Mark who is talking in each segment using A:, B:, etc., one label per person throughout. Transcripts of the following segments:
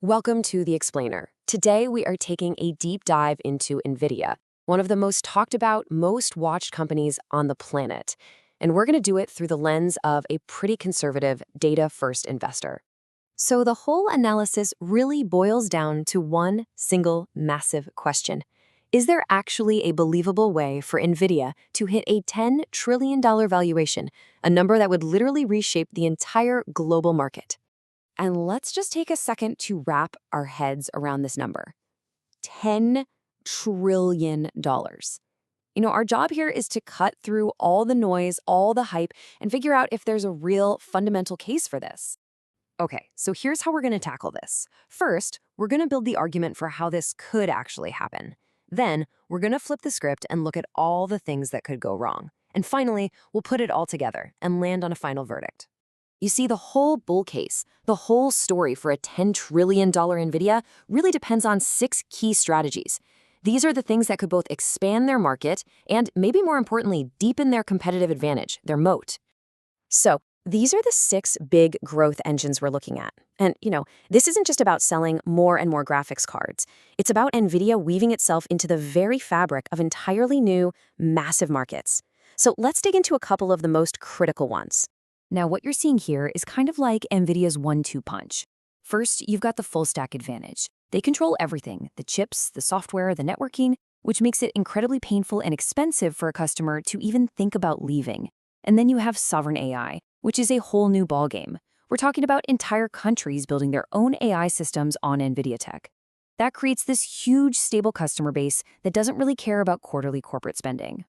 A: Welcome to The Explainer. Today, we are taking a deep dive into NVIDIA, one of the most talked about, most watched companies on the planet. And we're going to do it through the lens of a pretty conservative, data-first investor. So the whole analysis really boils down to one single massive question. Is there actually a believable way for NVIDIA to hit a $10 trillion valuation, a number that would literally reshape the entire global market? And let's just take a second to wrap our heads around this number. $10 trillion. Our job here is to cut through all the noise, all the hype, and figure out if there's a real fundamental case for this. Okay, so here's how we're going to tackle this. First, we're going to build the argument for how this could actually happen. Then, we're going to flip the script and look at all the things that could go wrong. And finally, we'll put it all together and land on a final verdict. You see, the whole bull case, the whole story for a $10 trillion NVIDIA really depends on 6 key strategies. These are the things that could both expand their market and, maybe more importantly, deepen their competitive advantage, their moat. So, these are the 6 big growth engines we're looking at. And, this isn't just about selling more and more graphics cards. It's about NVIDIA weaving itself into the very fabric of entirely new, massive markets. So let's dig into a couple of the most critical ones. Now, what you're seeing here is kind of like NVIDIA's 1-2 punch. First, you've got the full-stack advantage. They control everything, the chips, the software, the networking, which makes it incredibly painful and expensive for a customer to even think about leaving. And then you have sovereign AI, which is a whole new ballgame. We're talking about entire countries building their own AI systems on NVIDIA tech. That creates this huge, stable customer base that doesn't really care about quarterly corporate spending.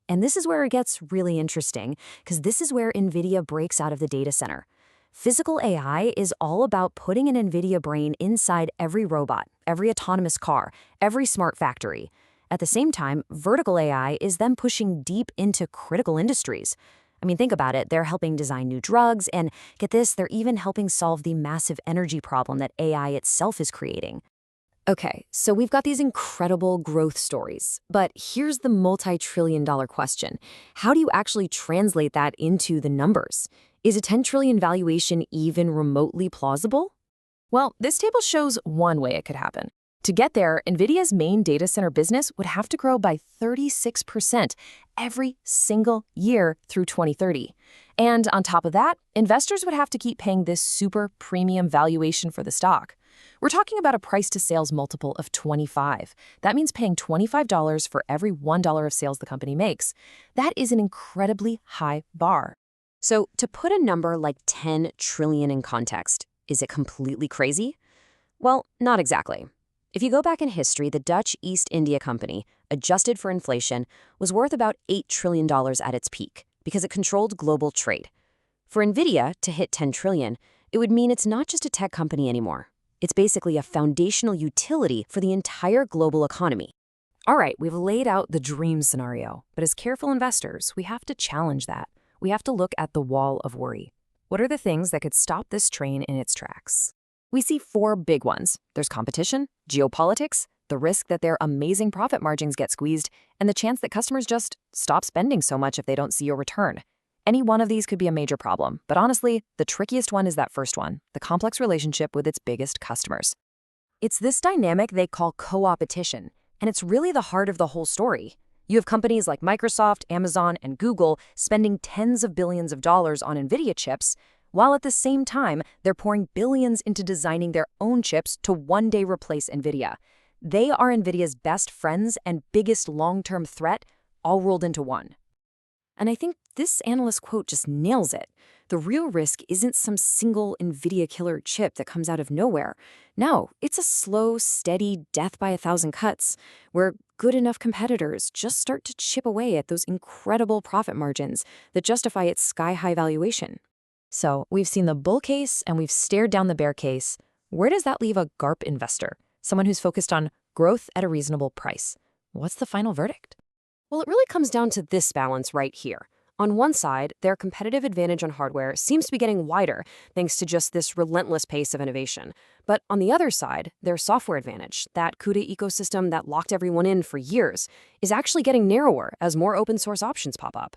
A: And this is where it gets really interesting, because this is where NVIDIA breaks out of the data center. Physical AI is all about putting an NVIDIA brain inside every robot, every autonomous car, every smart factory. At the same time, vertical AI is them pushing deep into critical industries. Think about it. They're helping design new drugs, and get this, they're even helping solve the massive energy problem that AI itself is creating. Okay, so we've got these incredible growth stories, but here's the multi-trillion-dollar question. How do you actually translate that into the numbers? Is a $10 trillion valuation even remotely plausible?
B: Well, this table shows one way it could happen. To get there, NVIDIA's main data center business would have to grow by 36% every single year through 2030. And on top of that, investors would have to keep paying this super premium valuation for the stock. We're talking about a price-to-sales multiple of 25. That means paying $25 for every $1 of sales the company makes. That is an incredibly high bar.
A: So to put a number like 10 trillion in context, is it completely crazy? Well, not exactly. If you go back in history, the Dutch East India Company, adjusted for inflation, was worth about $8 trillion at its peak because it controlled global trade. For NVIDIA to hit 10 trillion, it would mean it's not just a tech company anymore. It's basically a foundational utility for the entire global economy. All right, we've laid out the dream scenario, but as careful investors, we have to challenge that. We have to look at the wall of worry. What are the things that could stop this train in its tracks? We see 4 big ones. There's competition, geopolitics, the risk that their amazing profit margins get squeezed, and the chance that customers just stop spending so much if they don't see a return. Any one of these could be a major problem, but honestly, the trickiest one is that first one, the complex relationship with its biggest customers. It's this dynamic they call co-opetition, and it's really the heart of the whole story. You have companies like Microsoft, Amazon, and Google spending tens of billions of dollars on NVIDIA chips, while at the same time, they're pouring billions into designing their own chips to one day replace NVIDIA. They are NVIDIA's best friends and biggest long-term threat, all rolled into one. And I think this analyst quote just nails it. The real risk isn't some single NVIDIA killer chip that comes out of nowhere. No, it's a slow, steady death by 1,000 cuts, where good enough competitors just start to chip away at those incredible profit margins that justify its sky-high valuation. So we've seen the bull case and we've stared down the bear case. Where does that leave a GARP investor, someone who's focused on growth at a reasonable price? What's the final verdict? Well, it really comes down to this balance right here. On one side, their competitive advantage on hardware seems to be getting wider thanks to just this relentless pace of innovation. But on the other side, their software advantage, that CUDA ecosystem that locked everyone in for years, is actually getting narrower as more open source options pop up.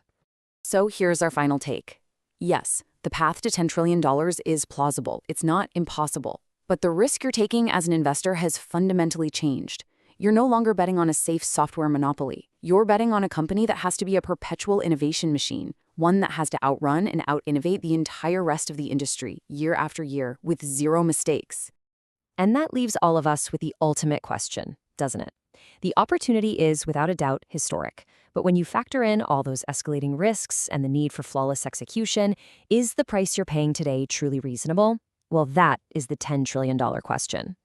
A: So here's our final take. Yes, the path to $10 trillion is plausible. It's not impossible.
B: But the risk you're taking as an investor has fundamentally changed. You're no longer betting on a safe software monopoly. You're betting on a company that has to be a perpetual innovation machine, one that has to outrun and out-innovate the entire rest of the industry year after year with zero mistakes.
A: And that leaves all of us with the ultimate question, doesn't it? The opportunity is, without a doubt, historic. But when you factor in all those escalating risks and the need for flawless execution, is the price you're paying today truly reasonable? Well, that is the $10 trillion question.